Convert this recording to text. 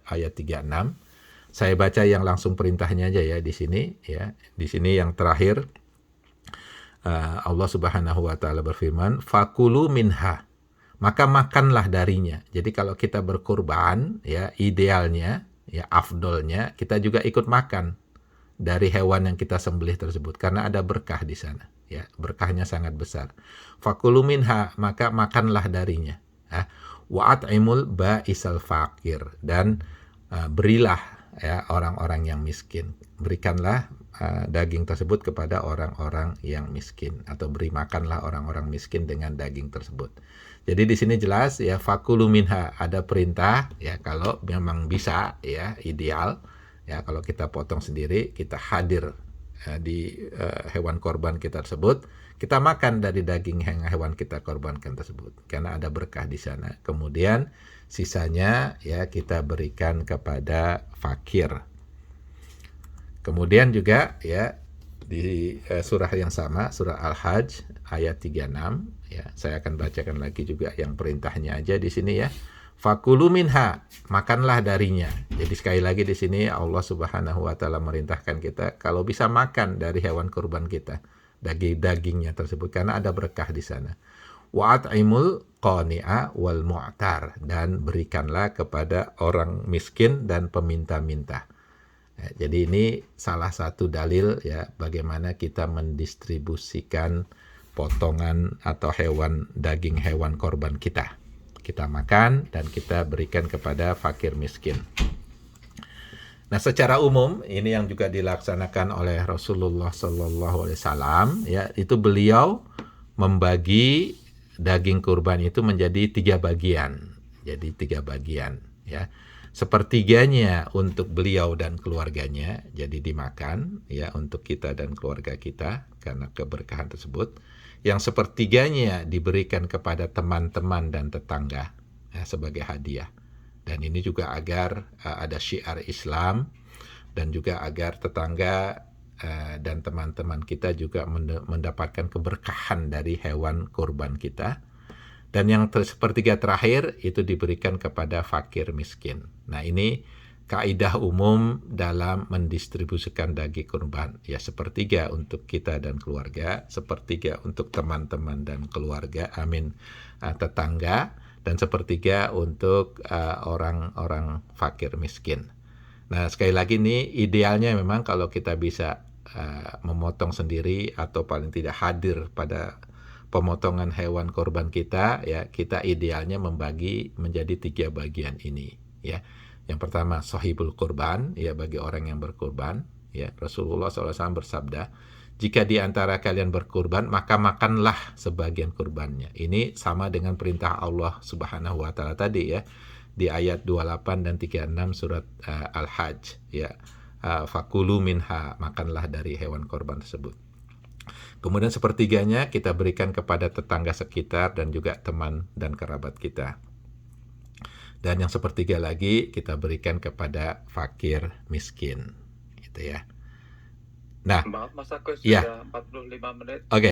ayat 36. Saya baca yang langsung perintahnya aja ya di sini ya. Di sini yang terakhir Allah Subhanahu wa taala berfirman, "Fakulu minha." Maka makanlah darinya. Jadi kalau kita berkurban ya, idealnya ya, afdolnya kita juga ikut makan dari hewan yang kita sembelih tersebut karena ada berkah di sana ya, berkahnya sangat besar. Fakulu minha, maka makanlah darinya ya. Wa at'imul ba'isal fakir, dan berilah ya orang-orang yang miskin, berikanlah daging tersebut kepada orang-orang yang miskin, atau beri makanlah orang-orang miskin dengan daging tersebut. Jadi di sini jelas ya, fakulu minha, ada perintah ya, kalau memang bisa ya, ideal ya, kalau kita potong sendiri, kita hadir di hewan korban kita tersebut, kita makan dari daging hewan kita korbankan tersebut karena ada berkah di sana. Kemudian sisanya ya kita berikan kepada fakir. Kemudian juga ya di surah yang sama, surah Al-Hajj ayat 36 ya, saya akan bacakan lagi juga yang perintahnya aja di sini ya. Fakulu minha, makanlah darinya. Jadi sekali lagi di sini Allah Subhanahu wa taala merintahkan kita kalau bisa makan dari hewan kurban kita, dagingnya tersebut karena ada berkah di sana. Wa at'imul qani'a wal mu'tar, dan berikanlah kepada orang miskin dan peminta-minta. Ya, jadi ini salah satu dalil ya bagaimana kita mendistribusikan potongan atau daging hewan korban kita. Kita makan dan kita berikan kepada fakir miskin. Nah, secara umum ini yang juga dilaksanakan oleh Rasulullah SAW ya, itu beliau membagi daging kurban itu menjadi 3 bagian. Jadi 3 bagian ya. Sepertiganya untuk beliau dan keluarganya, jadi dimakan ya untuk kita dan keluarga kita karena keberkahan tersebut. Yang sepertiganya diberikan kepada teman-teman dan tetangga ya, sebagai hadiah. Dan ini juga agar ada syiar Islam, dan juga agar tetangga dan teman-teman kita juga mendapatkan keberkahan dari hewan kurban kita. Dan yang sepertiga terakhir itu diberikan kepada fakir miskin. Nah, ini kaidah umum dalam mendistribusikan daging kurban. Ya, sepertiga untuk kita dan keluarga, sepertiga untuk teman-teman dan keluarga, tetangga, dan sepertiga untuk orang-orang fakir miskin. Nah, sekali lagi nih, idealnya memang kalau kita bisa memotong sendiri atau paling tidak hadir pada pemotongan hewan korban kita, ya kita idealnya membagi menjadi 3 bagian ini, ya. Yang pertama sahibul kurban, ya bagi orang yang berkurban, ya Rasulullah SAW bersabda, jika di antara kalian berkurban maka makanlah sebagian kurbannya. Ini sama dengan perintah Allah Subhanahu wa taala tadi ya, di ayat 28 dan 36 surat Al-Hajj, ya. Fakulu minha, makanlah dari hewan korban tersebut. Kemudian sepertiganya kita berikan kepada tetangga sekitar dan juga teman dan kerabat kita. Dan yang sepertiga lagi kita berikan kepada fakir miskin, gitu ya. Nah, maaf Mas Agus, ya. sudah 45 menit. Oke.